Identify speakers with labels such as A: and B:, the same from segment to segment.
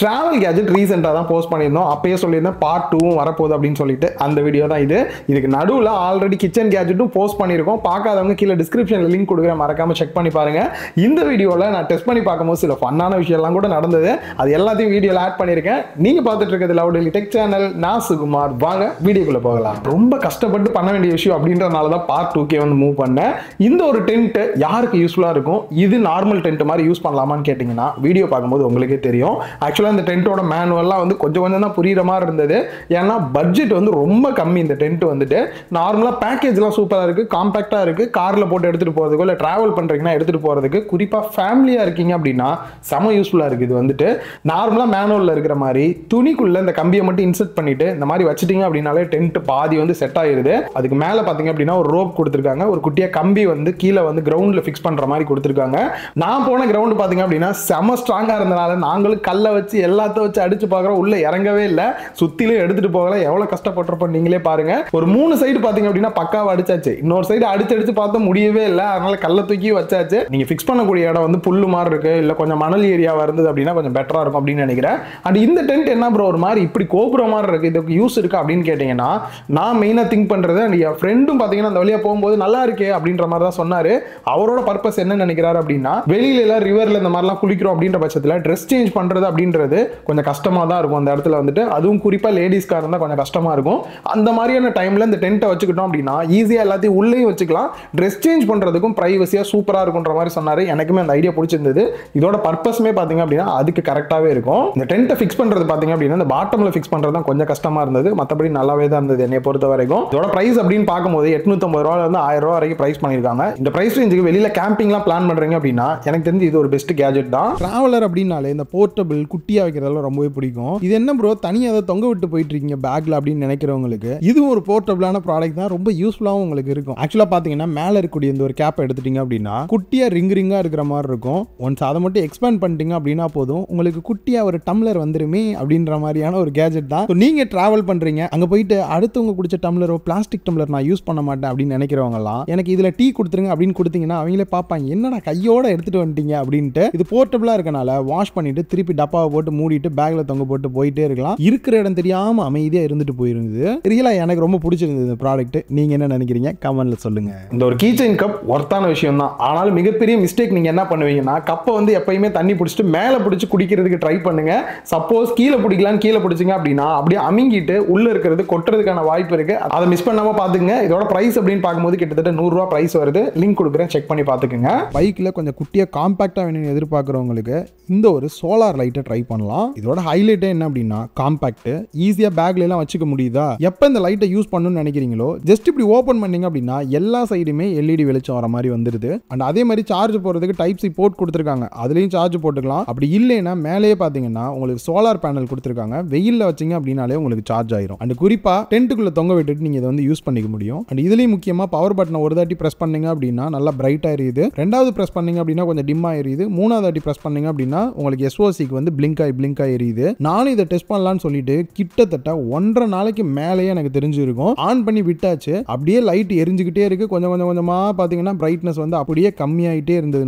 A: Travel gadget ரீசெண்டாக தான் post பண்ணியிருந்தோம். அப்பயே சொல்லியிருந்தேன் பார்ட் 2 வரப்போகுது அப்படின்னு சொல்லிட்டு அந்த வீடியோ தான் இது. இதுக்கு நடுவில் ஆல்ரெடி கிச்சன் கேஜெட்டும் போஸ்ட் பண்ணியிருக்கோம். பார்க்காதவங்க கீழே டிஸ்கிரிப்ஷனில் லிங்க் கொடுக்குறேன், மறக்காம செக் பண்ணி பாருங்க. இந்த வீடியோவில் நான் டெஸ்ட் பண்ணி பார்க்கும்போது சில ஃபன்னான விஷயம்லாம் கூட நடந்தது. அது எல்லாத்தையும் வீடியோவில் ஆட் பண்ணியிருக்கேன். நீங்கள் பார்த்துட்டு இருக்கிறது லவ் டெய்லி டெக் சேனல். நான் சுகுமார். வாங்க வீடியோக்குள்ளே போகலாம். ரொம்ப கஷ்டப்பட்டு பண்ண வேண்டிய விஷயம் அப்படின்றனால தான் பார்ட் 2K வந்து மூவ் பண்ணேன். இந்த ஒரு டென்ட் யாருக்கு யூஸ்ஃபுல்லாக இருக்கும், இது நார்மல் டென்ட் மாதிரி யூஸ் பண்ணலாமான்னு கேட்டிங்கன்னா வீடியோ பார்க்கும்போது உங்களுக்கே தெரியும். ஆக்சுவலாக இந்த டென்ட்டோட மேனுவல்லாம் வந்து கொஞ்சம் தான் புரியுற மாதிரி இருந்தது. ஏன்னா பட்ஜெட் வந்து ரொம்ப கம்மி. இந்த டென்ட் வந்துட்டு நார்மலாக பேக்கேஜ்லாம் சூப்பராக இருக்குது, காம்பேக்டாக இருக்குது. காரில் போட்டு எடுத்துகிட்டு போகிறதுக்கோ இல்லை ட்ராவல் பண்ணுறீங்கன்னா எடுத்துகிட்டு போகிறதுக்கு, குறிப்பாக ஃபேமிலியாக இருக்கீங்க அப்படின்னா செம யூஸ்ஃபுல்லாக இருக்குது. இது வந்துட்டு நார்மலாக மேனுவலில் இருக்கிற மாதிரி துணிக்குள்ளே இந்த கம்பியை மட்டும் இன்செர்ட் பண்ணிவிட்டு இந்த மாதிரி வச்சுட்டிங்க அப்படின்னாலே டென்ட் பாதி வந்து செட் ஆகிடுது. அதுக்கு மேலே பார்த்தீங்க அப்படின்னா ஒரு ரோப் கொடுத்துருக்காங்க. ஒரு குட்டியாக கம்பி வந்து கீழே வந்து கிரவுண்டில் ஃபிக்ஸ் பண்ணுற மாதிரி கொடுத்துருக்காங்க. நான் போன கிரவுண்டு பார்த்தீங்க அப்படின்னா செம ஸ்ட்ராங்காக இருந்தனால நாங்களும் கல்லை வச்சு எல்லாத்த வச்சு அடிச்சு பார்க்குறோம். உள்ள இறங்கவே இல்லை. சுத்திலும் எடுத்துட்டு போகல. எவ்வளவு கஷ்டப்பட்டிருப்போம் நீங்களே பாருங்க. ஒரு 3 சைடு பாத்தீங்க அப்படின்னா பக்காவா அடிச்சாச்சு. இன்னொரு சைடு அடிச்சு பார்த்தா முடியவே இல்லை. அதனால கல்லை தூக்கி வச்சாச்சு. நீங்க ஃபிக்ஸ் பண்ணக்கூடிய இடம் வந்து புல்லு மாதிரி இருக்கு, இல்ல கொஞ்சம் மணல் ஏரியாவா இருந்தது அப்படின்னா கொஞ்சம் பெட்டரா இருக்கும் அப்படின்னு நினைக்கிறேன். அண்ட் இந்த டென்ட் என்ன ப்ரோ ஒரு மாதிரி இப்படி கோபுரம் மாதிரி இருக்கு, இதுக்கு யூஸ் இருக்கா அப்படின்னு கேட்டீங்கன்னா நான் மெயினா திங்க் பண்றது, அண்ட் என் ஃப்ரெண்டும் பாத்தீங்கன்னா அந்த வழியா போகும்போது நல்லா இருக்கே அப்படின்ற மாதிரி தான் சொன்னாரு. அவரோட பர்பஸ் என்ன நினைக்கிறாரு அப்படின்னா, வெளியில எல்லாம் ரிவர்ல இந்த மாதிரிலாம் குளிக்கிறோம் அப்படின்ற பட்சத்தில் ட்ரெஸ் சேஞ்ச் பண்றது அப்படின்றது கொஞ்சம் கஷ்டமா தான் இருக்கும் அந்த இடத்துல வந்துட்டு. அதுவும் குறிப்பா லேடிஸ்க்கா இருந்தா கொஞ்சம் கஷ்டமா இருக்கும். அந்த மாதிரியான டைம்ல இந்த டென்ட்டை வச்சுக்கிட்டோம் அப்படின்னா ஈஸியா எல்லாத்தையும் உள்ளேயும் வச்சுக்கலாம், ட்ரெஸ் சேஞ்ச் பண்றதுக்கும் பிரைவசியா சூப்பரா இருக்கும்ன்ற மாதிரி சொன்னாரு. எனக்குமே அந்த ஐடியா பிடிச்சிருந்தது. இதோட பர்பஸ்மே பாத்தீங்க அப்படின்னா அதுக்கு கரெக்டாவே இருக்கும். இந்த டென்ட்டை ஃபிக்ஸ் பண்றது பாத்தீங்க அப்படின்னா இந்த பாட்டம்ல ஃபிக்ஸ் பண்றது தான் கொஞ்சம் கஷ்டமா இருந்தது. மற்றபடி நல்லாவே தான் இருந்தது என்னை பொறுத்த வரைக்கும். இதோட பிரைஸ் அப்படின்னு பார்க்கும்போது 850 ரூபாயில இருந்து 1000 ரூபாய் வரைக்கும் பிரைஸ் பண்ணிருக்காங்க. இந்த பிரைஸ் ரேஞ்சுக்கு வெளியில கேம்பிங்லாம் பிளான் பண்றீங்க அப்படின்னா எனக்கு தெரிஞ்சு இது ஒரு பெஸ்ட் கேஜெட் தான். டிராவலர் அப்படின்னாலே இந்த போர்ட்டபிள் குட்டியா வைக்கிறதெல்லாம் ரொம்பவே பிடிக்கும். இது என்ன ப்ரோ தனியாக அதை தொங்க விட்டு போயிட்டு இருக்கீங்க பேக்ல அப்படின்னு நினைக்கிறவங்களுக்கு இதுவும் ஒரு போர்ட்டபிளான ப்ராடக்ட் தான். ரொம்ப யூஸ்ஃபுல்லாகவும் உங்களுக்கு இருக்கும். ஆக்சுவலாக பார்த்தீங்கன்னா மேலே இருக்கக்கூடிய இந்த ஒரு கேப் எடுத்துட்டீங்க அப்படின்னா குட்டியா ரிங்கா இருக்கிற மாதிரி இருக்கும். ஒன்ஸ் அதை மட்டும் எக்ஸ்பேண்ட் பண்ணிட்டீங்க அப்படின்னா போதும், உங்களுக்கு குட்டியா ஒரு டம்ளர் வந்துருமே அப்படின்ற மாதிரியான ஒரு கேஜெட் தான். நீங்க டிராவல் பண்றீங்க, அங்க போயிட்டு அடுத்தவங்க குடிச்ச டம்ளரோ பிளாஸ்டிக் டம்ளர் நான் யூஸ் பண்ண மாட்டேன் அப்படின்னு நினைக்கிறவங்க எல்லாம் எனக்கு இதுல டீ கொடுத்துருங்க அப்படின்னு கொடுத்தீங்கன்னா அவங்களே பார்ப்பாங்க, என்னடா கையோட எடுத்துட்டு வந்துட்டீங்க அப்படின்ட்டு. இது போர்ட்டபிளா இருக்கனால வாஷ் பண்ணிட்டு திருப்பி டப்பாவை போட்டு மூடிட்டு பேக்ல தொங்க போட்டு போயிட்டே இருக்கலாம். இருக்கிற இடம் தெரியாம அமைதியா இருந்துட்டு போயிருந்தது. ரியலா எனக்கு ரொம்ப பிடிச்சிருந்தது இந்த ப்ராடக்ட். நீங்க என்ன நினைக்கிறீங்க கமெண்ட்ல சொல்லுங்க. இந்த ஒரு கீ செயின் கப் ஒர்த்தான விஷயம் தான். ஆனாலும் மிகப்பெரிய மிஸ்டேக் நீங்க என்ன பண்ணுவீங்கன்னா, கப்பை வந்து எப்பயுமே தண்ணி பிடிச்சிட்டு மேல பிடிச்சி குடிக்கிறதுக்கு ட்ரை பண்ணுங்க. சப்போஸ் கீழே பிடிக்கலான்னு கீழே பிடிச்சிங்க அப்படின்னா அப்படியே அமிங்கிட்டு உள்ள இருக்கிறது கொட்டுறதுக்கான வாய்ப்பு இருக்கு. அதை மிஸ் பண்ணாம பாத்துங்க. இதோட பிரைஸ் அப்படின்னு பார்க்கும்போது கிட்டத்தட்ட 100 ரூபாய் பிரைஸ் வருது. லிங்க் கொடுக்குறேன், செக் பண்ணி பாத்துக்கோங்க. பைக்ல கொஞ்சம் குட்டியா காம்பாக்டா வேணும்னு எதிர்பார்க்கிறவங்களுக்கு இந்த ஒரு சோலார் லைட்டை ட்ரை பண்ணலாம். இதோட ஹைலைட்டே என்ன அப்படின்னா காம்பாக்ட், ஈஸியா பேக்ல எல்லாம் வச்சுக்க முடியுதா. எப்ப இந்த லைட்டை யூஸ் பண்ணணும்னு நினைக்கிறீங்களோ ஜஸ்ட் இப்படி ஓபன் பண்ணீங்க அப்படின்னா எல்லா சைடுமே LED வெளிச்சம் வர மாதிரி வந்துருது. அண்ட் அதே மாதிரி சார்ஜ் போறதுக்கு டைப் சி போர்ட் கொடுத்துருக்காங்க, அதுலயும் சார்ஜ் போட்டுக்கலாம். அப்படி இல்லைன்னா மேலேயே பாத்தீங்கன்னா உங்களுக்கு சோலார் பேனல் கொடுத்துருக்காங்க. வெயில்ல வச்சீங்க அப்படின்னாலே உங்களுக்கு சார்ஜ் ஆயிரும். அண்ட் குறிப்பா டென்ட்டுக்குள்ள தொங்க விட்டுட்டு நீங்க இதை வந்து யூஸ் பண்ணிக்க முடியும். அண்ட் இதுலயும் முக்கியமா பவர் பட்டனை ஒரு தாட்டி பிரஸ் பண்ணீங்க அப்படின்னா நல்லா பிரைட்டா எரியுது. ரெண்டாவது பிரஸ் பண்ணீங்க அப்படின்னா கொஞ்சம் டிம்மா எரியுது. மூணாவது தாட்டி பிரஸ் பண்ணீங்க அப்படின்னா உங்களுக்கு SOCக்கு வந்து பிளிங்க் ஆகி எரியுது. நானும் இதை டெஸ்ட் பண்ணலாம்னு சொல்லிட்டு கிட்டத்தட்ட 1.5 நாளைக்கு மேலேயே எனக்கு தெரிஞ்சிருக்கும். ஆன் பண்ணி விட்டாச்சு, அப்படியே லைட் எரிஞ்சுக்கிட்டே இருக்கு. கொஞ்சமா பாத்தீங்கன்னா பிரைட்னஸ் வந்து அப்படியே கம்மியாயிட்டே இருந்தது.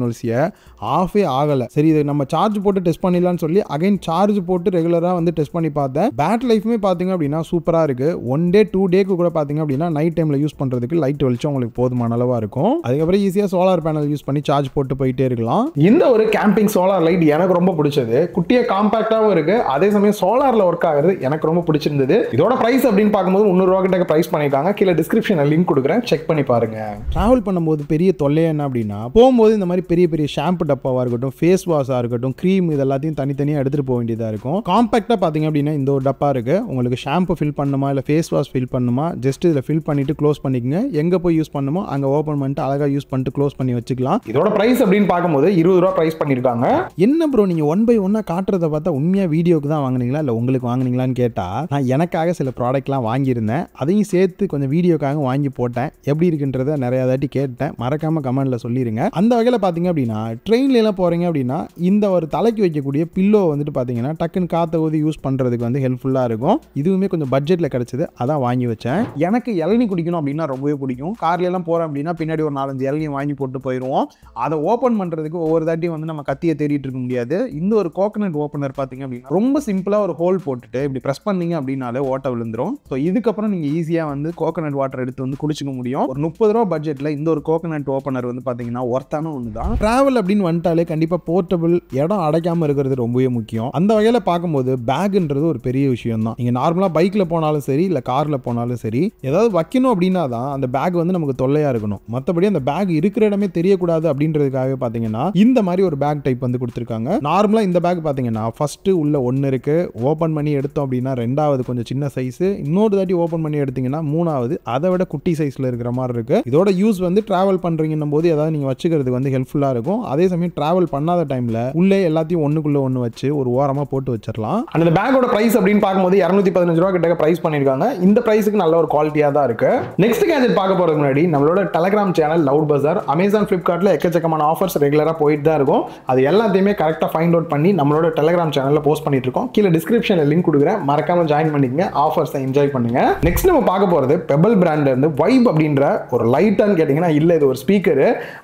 A: ஆஃபே ஆகல. சரி இதை நம்ம சார்ஜ் போட்டு டெஸ்ட் பண்ணிடலாம்னு சொல்லி அகைன் சார்ஜ் போட்டு ரெகுலரா வந்து டெஸ்ட் பண்ணி பார்த்தேன். பேட்டரி லைஃப்மே பாத்தீங்க அப்படின்னா சூப்பரா இருக்கு. 1 டே 2 டேக்கு கூட பாத்தீங்க அப்படின்னா நைட் டைம்ல யூஸ் பண்றதுக்கு லைட் வெளிச்சம் உங்களுக்கு போதுமான அளவா இருக்கும். அதுக்கப்புறம் ஈஸியா சோலார் பேனல் யூஸ் பண்ணி சார்ஜ் போட்டு போயிட்டே இருக்கலாம். இந்த ஒரு கேம்பிங் சோலார் லைட் எனக்கு ரொம்ப பிடிச்சது. குட்டியா காம்பாக்டாவும் இருக்கு, அதே சமயம் சோலார்ல ஒர்க் ஆகுறது எனக்கு ரொம்ப பிடிச்சிருந்தது. இதோட பிரைஸ் அப்படின்னு பார்க்கும்போது 300 ரூபாய் கிட்ட பிரைஸ் பண்ணிருக்காங்க. கீழே டிஸ்கிரிப்ஷன்ல லிங்க் கொடுக்குறேன், செக் பண்ணி பாருங்க. டிராவல் பண்ணும்போது பெரிய தொல்லை என்ன அப்படின்னா, போகும்போது இந்த மாதிரி பெரிய ஷாம்பு டப்பாவா இருக்கட்டும், ஃபேஸ் வாஷா இருக்கட்டும், கிரீம் இது எல்லாத்தையும் தனித்தனியா எடுத்துட்டு போக வேண்டியதா இருக்கும். காம்பாக்டா பாத்தீங்க அப்படின்னா இந்த ஒரு டப்பா இருக்கு. உங்களுக்கு ஷாம்பு ஃபில் பண்ணுமா இல்ல ஃபேஸ் வாஷ் ஃபில் பண்ணுமா ஜஸ்ட் இதுல ஃபில் பண்ணிட்டு க்ளோஸ் பண்ணிக்கங்க. எங்க போய் யூஸ் பண்ணுமோ அங்க ஓபன் பண்ணிட்டு அழகா யூஸ் பண்ணிட்டு க்ளோஸ் பண்ணி வச்சுக்கலாம். இதோட பிரைஸ் அப்படின்னு பார்க்கும்போது 20 ரூபாய் பிரைஸ் பண்ணிருக்காங்க. என்ன ப்ரோ நீங்க 1 by 1 காட்டுறத பார்த்தா உண்மையா வீடியோக்கு தான் வாங்குனீங்களா இல்ல உங்களுக்கு வாங்குனீங்களான்னு கேட்டா, நான் எனக்காக சில ப்ராடக்ட்லாம் வாங்கியிருந்தேன், அதையும் சேர்த்து கொஞ்சம் வீடியோக்காக வாங்கி போட்டேன். எப்படி இருக்குன்றத நிறைய தாட்டி கேட்டேன், மறக்காம கமெண்ட்ல சொல்லிருங்க. அந்த வகையில பாத்தீங்க அப்படின்னா ட்ரெயின்ல எல்லாம் போறீங்க அப்படின்னா இந்த ஒரு தலைக்கு வைக்கக்கூடிய பில்லோ வந்துட்டு பாத்தீங்கன்னா டக்குன்னு காத்த ஊதி யூஸ் பண்றதுக்கு வந்து ஹெல்ப்ஃபுல்லா இருக்கும். இதுவுமே கொஞ்சம் பட்ஜெட்ல கிடைச்சது, அதான் வாங்கி வச்சேன். எனக்கு இளநீ குடிக்கணும் அப்படின்னா ரொம்பவே பிடிக்கும். கார்ல எல்லாம் போறோம் அப்படின்னா பின்னாடி ஒரு 4-5 இளநீ வாங்கி போட்டு போயிடுவோம். அதை ஓப்பன் பண்றதுக்கு ஒவ்வொரு தாட்டியும் வந்து நம்ம கத்தியை தேடிட்டு இருக்க முடியாது. இந்த ஒரு கோகனட் ஓப்பனர் ஓப்பனர் பார்த்தீங்க அப்படின்னா ரொம்ப சிம்பிளாக ஒரு ஹோல் போட்டுட்டு இப்படி ப்ரெஸ் பண்ணீங்க அப்படின்னாலே ஓட்ட விழுந்துரும். ஸோ இதுக்கப்புறம் நீங்கள் ஈஸியாக வந்து கோகனட் வாட்டர் எடுத்து வந்து குடிச்சிக்க முடியும். ஒரு 30 ரூபா பட்ஜெட்டில் இந்த ஒரு கோகனட் ஓப்பனர் வந்து பார்த்தீங்கன்னா ஒர்த்தான ஒன்று தான். ட்ராவல் அப்படின்னு வந்துட்டாலே கண்டிப்பாக போர்ட்டபிள், இடம் அடைக்காமல் இருக்கிறது ரொம்பவே முக்கியம். அந்த வகையில் பார்க்கும்போது பேக்குன்றது ஒரு பெரிய விஷயம் தான். நீங்கள் நார்மலாக பைக்கில் போனாலும் சரி, இல்லை காரில் போனாலும் சரி, ஏதாவது வைக்கணும் அப்படின்னா தான் அந்த பேக் வந்து நமக்கு தொல்லையாக இருக்கணும். மற்றபடி அந்த பேக் இருக்கிற இடமே தெரியக்கூடாது அப்படின்றதுக்காக பார்த்தீங்கன்னா இந்த மாதிரி ஒரு பேக் டைப் வந்து கொடுத்துருக்காங்க. நார்மலாக இந்த பேக் பார்த்தீங்கன்னா ஃபர்ஸ்ட் உள்ள ஒன்று இருக்கு, ஓப்பன் பண்ணி எடுத்தோம் அப்படின்னா ரெண்டாவது கொஞ்சம் சின்ன சைஸ், இன்னொரு தாட்டி ஓப்பன் பண்ணி எடுத்தீங்கன்னா மூணாவது அதை விட குட்டி சைஸ்ல இருக்கிற மாதிரி இருக்கு. இதோட யூஸ் வந்து டிராவல் பண்றீங்கன்னும் போது ஏதாவது நீங்க வச்சுக்கிறதுக்கு வந்து ஹெல்ப்ஃபுல்லா இருக்கும். அதே சமயம் டிராவல் பண்ணாத டைம்ல உள்ளே எல்லாத்தையும் ஒண்ணுக்குள்ள ஒன்று வச்சு ஒரு ஓரமா போட்டு வச்சிடலாம். அந்த பேக்கோட பிரைஸ் அப்படின்னு பார்க்கும்போது 215 ரூபா கிட்ட பிரைஸ் பண்ணிருக்காங்க. இந்த பிரைஸுக்கு நல்ல ஒரு குவாலிட்டியா தான் இருக்கு. நெக்ஸ்ட் கேஜெட் பார்க்க போறதுக்கு முன்னாடி நம்மளோட டெலிகிராம் சேனல் லவுட் பஜார், அமேசான், பிளிப்கார்ட்ல எக்கச்சக்கமான ஆஃபர்ஸ் ரெகுலரா போயிட்டு தான் இருக்கும். அது எல்லாத்தையுமே கரெக்டா ஃபைண்ட் அவுட் பண்ணி நம்மளோட டெலிகிராம் சேனல்ல போஸ்ட் பண்ணிட்டு இருக்கோம். கீழே டிஸ்கிரிப்ஷன்ல லிங்க் கொடுக்குறேன், மறக்காம ஜாயின் பண்ணிக்கங்க, ஆஃபர்ஸை என்ஜாய் பண்ணுங்க. நெக்ஸ்ட் நம்ம பார்க்க போறது பெபல் பிராண்ட்ல இருந்து வைப் அப்படின்ற ஒரு லைட்டான்னு கேட்டீங்கன்னா இல்ல, இது ஒரு ஸ்பீக்கர்.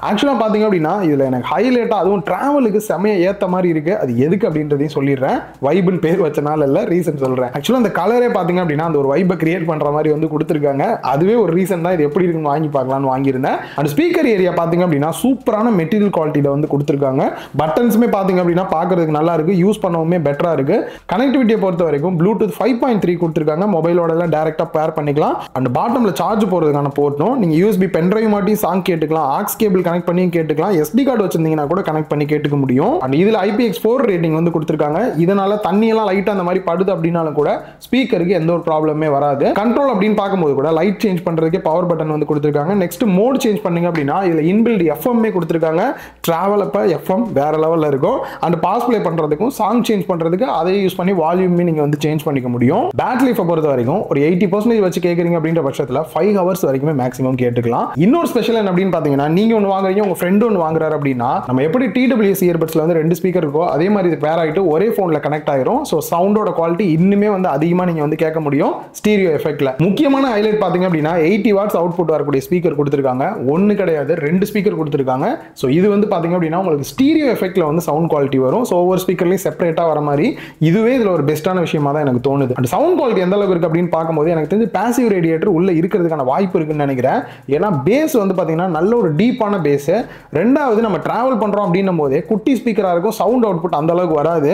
A: ஆக்சுவலா பாத்தீங்க அப்படின்னா இதுல எனக்கு ஹைலைட்டா அதுவும் டிராவலுக்கு செமைய ஏத்த மாதிரி இருக்கு. அது எதுக்கு அப்படின்றதையும் சொல்லிடுறேன். வைப்னு பேர் வச்சனால இல்ல, ரீசன் சொல்றேன். ஆக்சுவலா அந்த கலரே பாத்தீங்க அப்படின்னா அந்த ஒரு வைப்பை கிரியேட் பண்ற மாதிரி வந்து கொடுத்துருக்காங்க. அதுவே ஒரு ரீசன் தான். இது எப்படி இருக்குன்னு வாங்கி பார்க்கலாம்னு வாங்கியிருந்தேன். அந்த ஸ்பீக்கர் ஏரியா பாத்தீங்க அப்படின்னா சூப்பரான மெட்டீரியல் குவாலிட்டியில வந்து கொடுத்துருக்காங்க. பட்டன்ஸுமே பாத்தீங்க அப்படின்னா பாக்குறதுக்கு நல்லா இருக்கு, யூஸ் பண்ணவுமே பெட்டரா இருக்கு. கனெக்டிவிட்டியை பொறுத்த வரைக்கும் ப்ளூடூத் 5.3 கொடுத்துருக்காங்க. மொபைலோட எல்லாம் டைரக்டா பேர் பண்ணிக்கலாம். அந்த பாட்டம்ல சார்ஜ் போறதுக்கான போர்ட்டும், நீங்க யூஎஸ்பி பென்ட்ரைவ் மாட்டி சாங் கேட்டுக்கலாம், ஆக்ஸ் கேபிள் கனெக்ட் பண்ணி கேட்டுக்கலாம், SD கார்டு வச்சிருந்தீங்கன்னா கூட கனெக்ட் பண்ணி கேட்டுக்க முடியும். அண்ட் இதுல IPX4 ரேட்டிங் வந்து கொடுத்துருக்காங்க. இதனால தண்ணி எல்லாம் லைட்டா அந்த மாதிரி படுது அப்படின்னாலும் கூட ஸ்பீக்கருக்கு எந்த ஒரு ப்ராப்ளமே வராது. கண்ட்ரோல் அப்படின்னு பார்க்கும்போது கூட லைட் சேஞ்ச் பண்றதுக்கு பவர் பட்டன் வந்து கொடுத்துருக்காங்க. நெக்ஸ்ட் மோட் சேஞ்ச் பண்ணீங்க அப்படின்னா இதுல இன்பில்ட் FM கொடுத்துருக்காங்க. டிராவல் அப்ப FM வேற லெவல்ல இருக்கும். அண்ட் பாஸ் பிளே பண்றதுக்கும் சாங் சேஞ்ச் பண்றதுக்கு அதை யூஸ் பண்ணி வால்யூமே நீங்க வந்து சேஞ்ச் பண்ணிக்க முடியும். பேட்டரி லைஃப் பொறுத்த வரைக்கும் ஒரு 80% வச்சு கேக்குறீங்க அப்படின்ற பட்சத்துல 5 ஹவர்ஸ் வரைக்குமே மேக்ஸிமம் கேட்டுக்கலாம். இன்னொரு ஸ்பெஷல் என்ன அப்படின்னு பாத்தீங்கன்னா, நீங்க ஒன்னு வாங்குறீங்க, உங்க ஃப்ரெண்ட் ஒன்னு வாங்குறாரு அப்படின்னா நம்ம எப்படி TWS இயர்பட்ஸ்ல வந்து 2 ஸ்பீக்கர் இருக்கோ அதே மாதிரி இது பேர் ஆயிட்டு ஒரே போன்ல கனெக்ட் ஆயிரும். சோ சவுண்டோட குவாலிட்டி இன்னுமே வந்து அதிகமா நீங்க வந்து கேட்க முடியும் ஸ்டீரியோ எஃபெக்ட்ல. முக்கியமான ஹைலைட் பாத்தீங்க அப்படின்னா 80 வாட்ஸ் அவுட்புட் வரக்கூடிய ஸ்பீக்கர் கொடுத்திருக்காங்க. ஒன்னு கிடையாது, 2 ஸ்பீக்கர் கொடுத்திருக்காங்க. சோ இது வந்து பாத்தீங்க அப்படின்னா உங்களுக்கு ஸ்டீரியோ எஃபெக்ட்ல வந்து சவுண்ட் குவாலிட்டி வரும். சோ ஒவ்வொரு ஸ்பீக்கர்லயும் செப்பரேட்டா வர மாதிரி இதுவே இதுல ஒரு பெஸ்டான விஷயமா தான் எனக்கு தோணுது. அந்த சவுண்ட் குவாலிட்டி எந்த அளவுக்கு இருக்கு அப்படின்னு பார்க்கும்போது எனக்கு தெரிஞ்சு பாசிவ் ரேடியேட்டர் உள்ள இருக்கிறதுக்கான வாய்ப்பு இருக்குன்னு நினைக்கிறேன். ஏன்னா பேஸ் வந்து பாத்தீங்கன்னா நல்ல ஒரு டீப்பான பேஸ். ரெண்டாவது நம்ம டிராவல் பண்றோம் அப்படின்னும் போதே குட்டி ஸ்பீக்கரா இருக்கும், சவுண்ட் அவுட்புட் அந்த அளவுக்கு வராது.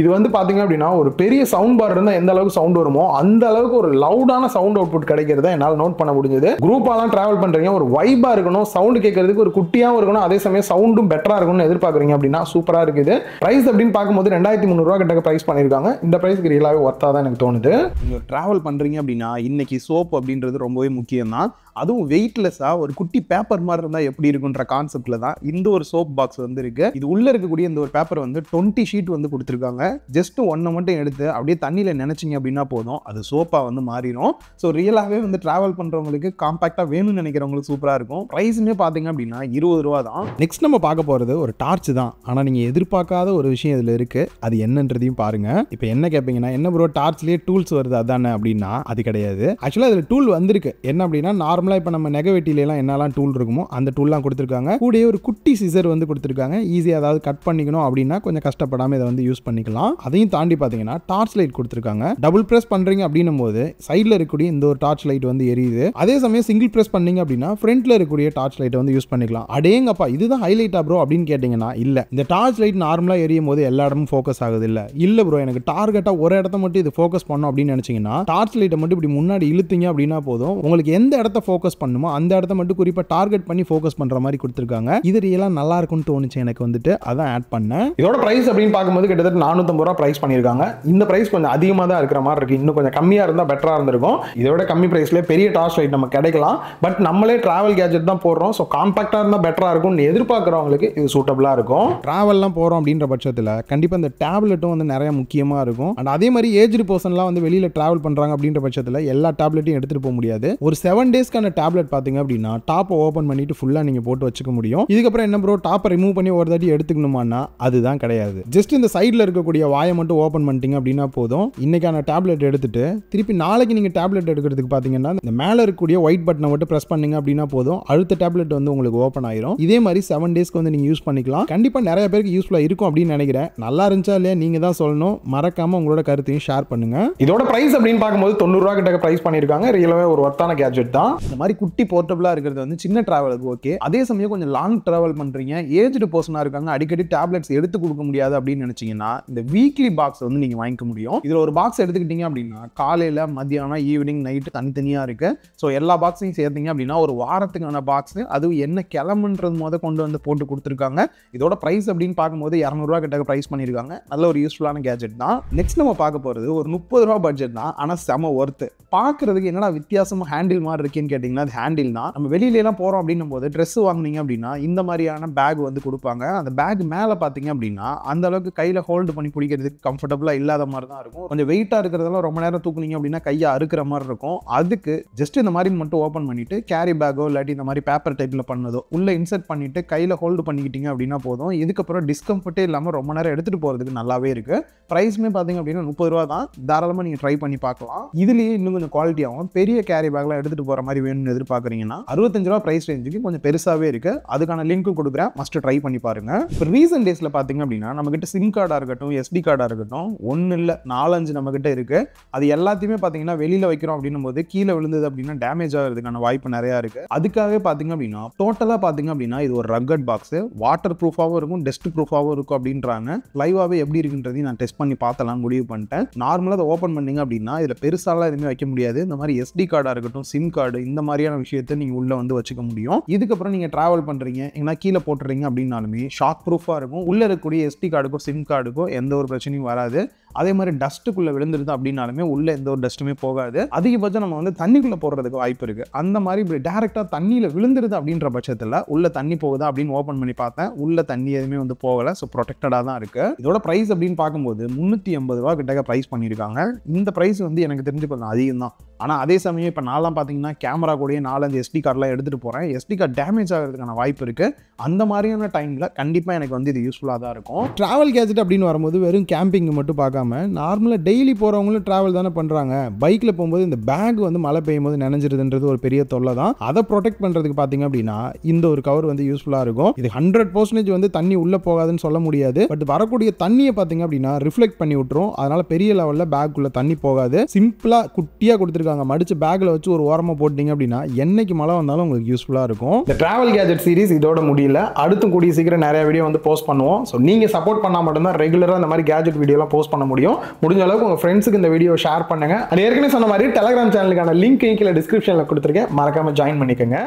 A: இது வந்து பாத்தீங்க அப்படின்னா ஒரு பெரிய சவுண்ட் பார் இருந்தா எந்த அளவுக்கு சவுண்ட் வருமோ அந்த அளவுக்கு ஒரு லவுடான சவுண்ட் அவுட்புட் கிடைக்கிறத என்னால் நோட் பண்ண முடிஞ்சது. குரூப்பாலாம் டிராவல் பண்றீங்க, ஒரு வைபா இருக்கணும், சவுண்ட் கேட்கறதுக்கு ஒரு குட்டியாவும் இருக்கணும், அதே சமயம் சவுண்டும் பெட்டரா இருக்கணும்னு எதிர்பார்க்குறீங்க அப்படின்னா சூப்பரா இருக்குது. பிரைஸ் அப்படின்னு பார்க்கும்போது 2300 ரூபா கிட்ட பிரைஸ் பண்ணிருக்காங்க. இந்த பிரைஸ்க்கு ரியலாவே ஒர்த்தா தான் எனக்கு தோணுது. நீங்க டிராவல் பண்றீங்க அப்படின்னா இன்னைக்கு சோப் அப்படின்றது ரொம்பவே முக்கியம் தான். அதுவும் வெயிட்லெஸ்ஸா ஒரு குட்டி பேப்பர் மாதிரி இருந்தா எப்படி இருக்குன்ற கான்செப்ட்ல தான் இந்த ஒரு சோப் பாக்ஸ் வந்து இருக்கு. இது உள்ள இருக்கக்கூடிய இந்த ஒரு பேப்பர் வந்து 20 ஷீட் வந்து கொடுத்துருக்காங்க. ஜஸ்ட் ஒன்னை மட்டும் எடுத்து அப்படியே தண்ணியில நினைச்சிங்க அப்படின்னா போதும், அது சோப்பா வந்து மாறிடும். ஸோ ரியலாவே வந்து டிராவல் பண்றவங்களுக்கு காம்பாக்டா வேணும்னு நினைக்கிறவங்களுக்கு சூப்பரா இருக்கும். பிரைஸ்மே பாத்தீங்க அப்படின்னா 20 ரூபா தான். நெக்ஸ்ட் நம்ம பார்க்க போறது ஒரு டார்ச் தான். ஆனா நீங்க எதிர்பார்க்காத ஒரு விஷயம் இதுல இருக்கு. அது என்னன்றதையும் பாருங்க. இப்போ என்ன கேட்பீங்கன்னா, என்ன ப்ரோ டார்ச்லயே டூல்ஸ் வருது அதானே அப்படின்னா அது கிடையாது. ஆக்சுவலா இதுல டூல் வந்திருக்கு. என்ன அப்படின்னா நார்மலா இப்போ நம்ம நெகவெட்டிலாம் என்னெல்லாம் டூல் இருக்குமோ அந்த டூல்லாம் கொடுத்துருக்காங்க. கூடயே ஒரு குட்டி சிசர் வந்து கொடுத்துருக்காங்க. ஈஸியாக ஏதாவது கட் பண்ணிக்கணும் அப்படின்னா கொஞ்சம் கஷ்டப்படாமல் இதை வந்து யூஸ் பண்ணிக்கலாம். அதையும் தாண்டி பார்த்தீங்கன்னா டார்ச் லைட் கொடுத்துருக்காங்க. டபுள் பிரஸ் பண்றீங்க அப்படின்னும் போது சைடில் இருக்கக்கூடிய இந்த ஒரு டார்ச் லைட் வந்து எரியுது. அதே சமயம் சிங்கிள் பிரஸ் பண்ணீங்க அப்படின்னா ஃப்ரண்ட்ல இருக்கக்கூடிய டார்ச் லைட்டை வந்து யூஸ் பண்ணிக்கலாம். அடேங்கப்பா இதுதான் ஹைலைட்டா ப்ரோ அப்படின்னு கேட்டீங்கன்னா இல்ல, இந்த டார்ச் லைட் நார்மலா எரியும் போது எல்லா இடமும் ஃபோக்கஸ் ஆகுது இல்ல ப்ரோ, எனக்கு டார்கெட்டா ஒரு இடத்த மட்டும் இது ஃபோக்கஸ் பண்ணும் அப்படின்னு நினைச்சீங்கன்னா டார்ச் லைட்டை மட்டும் இப்படி முன்னாடி இழுத்தீங்க அப்படின்னா போதும், உங்களுக்கு எந்த இடத்த ஃபோக்கஸ் பண்ணுமோ அந்த இடத்த மட்டும் குறிப்பா டார்கெட் பண்ணி ஃபோக்கஸ் பண்ற மாதிரி கொடுத்திருக்காங்க. இது ரியலா நல்லா இருக்கும்னு தோணுச்சு எனக்கு வந்துட்டு, அதான் ஆட் பண்ணேன். இதோட பிரைஸ் அப்படின்னு பார்க்கும்போது கிட்டத்தட்ட 450 ரூபாய் பிரைஸ் பண்ணிருக்காங்க. இந்த பிரைஸ் கொஞ்சம் அதிகமா தான் இருக்கிற மாதிரி இருக்கு. இன்னும் கொஞ்சம் கம்மியா இருந்தா பெட்டரா இருந்திருக்கும். இதோட கம்மி பிரைஸ்ல பெரிய டார்ச் லைட் நம்ம கிடைக்கலாம். பட் நம்மளே டிராவல் கேஜெட் தான் போடுறோம். ஸோ காம்பாக்டா இருந்தா பெட்டரா இருக்கும்னு எதிர்பார்க்கிறவங்களுக்கு இது சூட்டபிளா இருக்கும். டிராவல்லாம் போறோம் அப்படின்ற பட்சத்தில் கண்டிப்பா இந்த டேப்லெட்டும் வந்து நிறைய முக்கியமா இருக்கும். அண்ட் அதே மாதிரி ஏஜ்டு பர்சன்லாம் வந்து வெளியில டிராவல் பண்றாங்க அப்படின்ற பட்சத்தில் எல்லா டேப்லெட்டையும் எடுத்துட்டு போக முடியாது. ஒரு 7 டேஸ்க்கான இதுக்கான டேப்லெட் பார்த்தீங்க அப்படின்னா டாப்பை ஓப்பன் பண்ணிட்டு ஃபுல்லாக நீங்கள் போட்டு வச்சுக்க முடியும். இதுக்கப்புறம் என்ன ப்ரோ டாப்பை ரிமூவ் பண்ணி ஒரு தாட்டி எடுத்துக்கணுமானா அதுதான் கிடையாது. ஜஸ்ட் இந்த சைடில் இருக்கக்கூடிய வாயை மட்டும் ஓப்பன் பண்ணிட்டீங்க அப்படின்னா போதும். இன்னைக்கான டேப்லெட் எடுத்துட்டு திருப்பி நாளைக்கு நீங்கள் டேப்லெட் எடுக்கிறதுக்கு பார்த்தீங்கன்னா இந்த மேலே இருக்கக்கூடிய ஒயிட் பட்டனை மட்டும் ப்ரெஸ் பண்ணீங்க அப்படின்னா போதும், அடுத்த டேப்லெட் வந்து உங்களுக்கு ஓப்பன் ஆயிரும். இதே மாதிரி 7 டேஸ்க்கு வந்து நீங்கள் யூஸ் பண்ணிக்கலாம். கண்டிப்பாக நிறைய பேருக்கு யூஸ்ஃபுல்லாக இருக்கும் அப்படின்னு நினைக்கிறேன். நல்லா இருந்துச்சா இல்லையா நீங்கள் தான் சொல்லணும். மறக்காம உங்களோட கருத்தையும் ஷேர் பண்ணுங்க. இதோட பிரைஸ் அப்படின்னு பார்க்கும்போது 90 ரூபா கிட்ட பிரைஸ் பண்ணிருக்காங்க. ரியலாவே ஒரு ஒர்த்தான கேட்ஜெட் தான். இந்த மாதிரி குட்டி போர்ட்டபிளா இருக்கிறது வந்து சின்ன டிராவலுக்கு ஓகே. அதே சமயம் கொஞ்சம் லாங் டிராவல் பண்றீங்க, ஏஜ்டு பர்சனா இருக்காங்க, அடிக்கடி டேப்லெட்ஸ் எடுத்து கொடுக்க முடியாது அப்படின்னு நினைச்சீங்கன்னா இந்த வீக்லி பாக்ஸ் வந்து நீங்க வாங்கிக்க முடியும். இதுல ஒரு பாக்ஸ் எடுத்துக்கிட்டீங்க அப்படின்னா காலையில மத்தியானம் ஈவினிங் நைட் தனித்தனியா இருக்கு. ஸோ எல்லா பாக்ஸையும் சேர்த்தீங்க அப்படின்னா ஒரு வாரத்துக்கான பாக்ஸ், அதுவும் என்ன கிளம்புன்றது போத கொண்டு வந்து போட்டு கொடுத்துருக்காங்க. இதோட பிரைஸ் அப்படின்னு பார்க்கும்போது 200 ரூபா கிட்ட பிரைஸ் பண்ணிருக்காங்க. நல்ல ஒரு யூஸ்ஃபுல்லான கேட்ஜெட் தான். நெக்ஸ்ட் நம்ம பார்க்க போறது ஒரு 30 ரூபா பட்ஜெட் தான். ஆனா செம ஒர்த். பார்க்கறதுக்கு என்னடா வித்தியாசமா ஹேண்டில் மாதிரி இருக்குன்னு கேட்டிங்கன்னா அது ஹேண்டில் தான். நம்ம வெளியிலலாம் போகிறோம் அப்படின்னும் போது ட்ரெஸ் வாங்கினீங்க அப்படின்னா இந்த மாதிரியான பேக் வந்து கொடுப்பாங்க. அந்த பேக் மேலே பார்த்தீங்க அப்படின்னா அந்த அளவுக்கு கையில் ஹோல்டு பண்ணி பிடிக்கிறதுக்கு கம்ஃபர்டபுளாக இல்லாத மாதிரி தான் இருக்கும். கொஞ்சம் வெயிட்டாக இருக்கிறதெல்லாம் ரொம்ப நேரம் தூக்குனீங்க அப்படின்னா கையை அறுக்கிற மாதிரி இருக்கும். அதுக்கு ஜஸ்ட் இந்த மாதிரி மட்டும் ஓப்பன் பண்ணிட்டு கேரி பேக்கோ இல்லாட்டி இந்த மாதிரி பேப்பர் டைப்பில் பண்ணதோ உள்ளே இன்சர்ட் பண்ணிட்டு கையில் ஹோல்டு பண்ணிக்கிட்டீங்க அப்படின்னா போதும். இதுக்கப்புறம் டிஸ்கம்ஃபர்ட்டே இல்லாமல் ரொம்ப நேரம் எடுத்துகிட்டு போகிறதுக்கு நல்லாவே இருக்கு. ப்ரைஸுமே பார்த்தீங்க அப்படின்னா 30 ரூபா தான். தாராளமாக நீங்கள் ட்ரை பண்ணி பார்க்கலாம். இதுலேயே இன்னும் கொஞ்சம் குவாலிட்டியாகவும் பெரிய கேரி பேக்லாம் எடுத்துகிட்டு போகிற மாதிரி வேணும்னு எதிர்பார்க்குறீங்கன்னா 65 ரூபா பிரைஸ் ரேஞ்சுக்கு கொஞ்சம் பெருசாகவே இருக்கு. அதுக்கான லிங்க் கொடுக்குறேன், மஸ்ட் ட்ரை பண்ணி பாருங்க. இப்போ ரீசன்ட் டேஸில் பார்த்தீங்க அப்படின்னா நம்மகிட்ட சிம் கார்டாக இருக்கட்டும், SD கார்டாக இருக்கட்டும், ஒன்றும் இல்லை 4-5 நம்மகிட்ட இருக்கு. அது எல்லாத்தையுமே பார்த்தீங்கன்னா வெளியில் வைக்கிறோம் அப்படின்னும் போது கீழே விழுந்தது அப்படின்னா டேமேஜ் ஆகிறதுக்கான வாய்ப்பு நிறையா இருக்கு. அதுக்காகவே பார்த்தீங்க அப்படின்னா டோட்டலாக பார்த்தீங்க அப்படின்னா இது ஒரு ரக்கட் பாக்ஸ், வாட்டர் ப்ரூஃபாகவும் இருக்கும், டஸ்ட் ப்ரூஃபாகவும் இருக்கும் அப்படின்றாங்க. லைவாகவே எப்படி இருக்குன்றதையும் நான் டெஸ்ட் பண்ணி பார்த்தலாம் முடிவு பண்ணிட்டேன். நார்மலாக அதை ஓப்பன் பண்ணீங்க அப்படின்னா இதில் பெருசாலாம் எதுவுமே வைக்க முடியாது. இந்த மாதிரி SD கார்டாக இருக்கட்டும், சிம் கார்டு, இந்த மாதிரியான விஷயத்தை நீங்கள் உள்ளே வந்து வச்சுக்க முடியும். இதுக்கப்புறம் நீங்கள் ட்ராவல் பண்ணுறீங்க ஏன்னா கீழே போட்டுறீங்க அப்படின்னாலுமே ஷாக் ப்ரூஃபாக இருக்கும். உள்ளே இருக்கக்கூடிய SD கார்டுக்கோ சிம் கார்டுக்கோ எந்த ஒரு பிரச்சனையும் வராது. அதே மாதிரி டஸ்ட்டுக்குள்ளே விழுந்துருது அப்படின்னாலுமே உள்ளே எந்த ஒரு டஸ்ட்டுமே போகாது. அதிகபட்சம் நம்ம வந்து தண்ணிக்குள்ளே போடுறதுக்கு வாய்ப்பு இருக்குது. அந்த மாதிரி இப்படி டேரெக்டாக தண்ணியில் விழுந்துருது அப்படின்ற பட்சத்தில் உள்ள தண்ணி போகுதா அப்படின்னு ஓப்பன் பண்ணி பார்த்தேன். உள்ள தண்ணி எதுவுமே வந்து போகலை. ஸோ ப்ரொடெக்டடாக தான் இருக்குது. இதோட ப்ரைஸ் அப்படின்னு பார்க்கும்போது 380 ரூபா கிட்ட ப்ரைஸ் பண்ணியிருக்காங்க. இந்த ப்ரைஸ் வந்து எனக்கு தெரிஞ்சு கொஞ்சம் அதிகம் தான். ஆனால் அதே சமயம் இப்போ நான்லாம் பார்த்தீங்கன்னா கேமரா கூடயே 4-5 SD கார்டெலாம் எடுத்துகிட்டு போகிறேன். SD கார்டு டேமேஜ் ஆகிறதுக்கான வாய்ப்பு இருக்குது. அந்த மாதிரியான டைமில் கண்டிப்பாக எனக்கு வந்து இது யூஸ்ஃபுல்லாக தான் இருக்கும். ட்ராவல் கேஜெட் அப்படின்னு வரும்போது வெறும் கேம்பிங் மட்டும் பார்க்காம நார்மலாக டெய்லி போகிறவங்களும் ட்ராவல் தானே பண்ணுறாங்க. பைக்கில் போகும்போது இந்த பேக் வந்து மழை பெய்யும் போது நினைஞ்சிருதுன்றது ஒரு பெரிய தொல்லை தான். அதை ப்ரொடெக்ட் பண்ணுறதுக்கு பார்த்தீங்க அப்படின்னா இந்த ஒரு கவர் வந்து யூஸ்ஃபுல்லாக இருக்கும். இது 100% வந்து தண்ணி உள்ளே போகாதுன்னு சொல்ல முடியாது. பட் வரக்கூடிய தண்ணியை பார்த்தீங்க அப்படின்னா ரிஃப்ளெக்ட் பண்ணி விட்டுரும். அதனால பெரிய லெவலில் பேக்குள்ள தண்ணி போகாது. சிம்பிளாக குட்டியாக கொடுத்துருக்காங்க. மடிச்சு பேக்கில் வச்சு ஒரு ஓரமாக போட்டிங்க அப்படின்னா என்னைக்கு மழை வந்தாலும் உங்களுக்கு யூஸ்ஃபுல்லாக இருக்கும். இந்த டிராவல் கேஜெட் சீரிஸ் இதோட முடியல. அடுத்தும் கூடிய சீக்கிரம் நிறைய வீடியோ வந்து போஸ்ட் பண்ணுவோம். ஸோ நீங்கள் சப்போர்ட் பண்ணால் மட்டும்தான் ரெகுலராக இந்த மாதிரி கேஜெட் வீடியோலாம் போஸ்ட் பண்ண முடியும். முடிஞ்ச அளவுக்கு உங்கள் ஃப்ரெண்ட்ஸுக்கு இந்த வீடியோ ஷேர் பண்ணுங்க. அது ஏற்கனவே சொன்ன மாதிரி டெலிகிராம் சேனலுக்கான லிங்க் கீழே டிஸ்கிரிப்ஷனில் கொடுத்துருக்கேன். மறக்காம ஜாயின் பண்ணிக்கோங்க.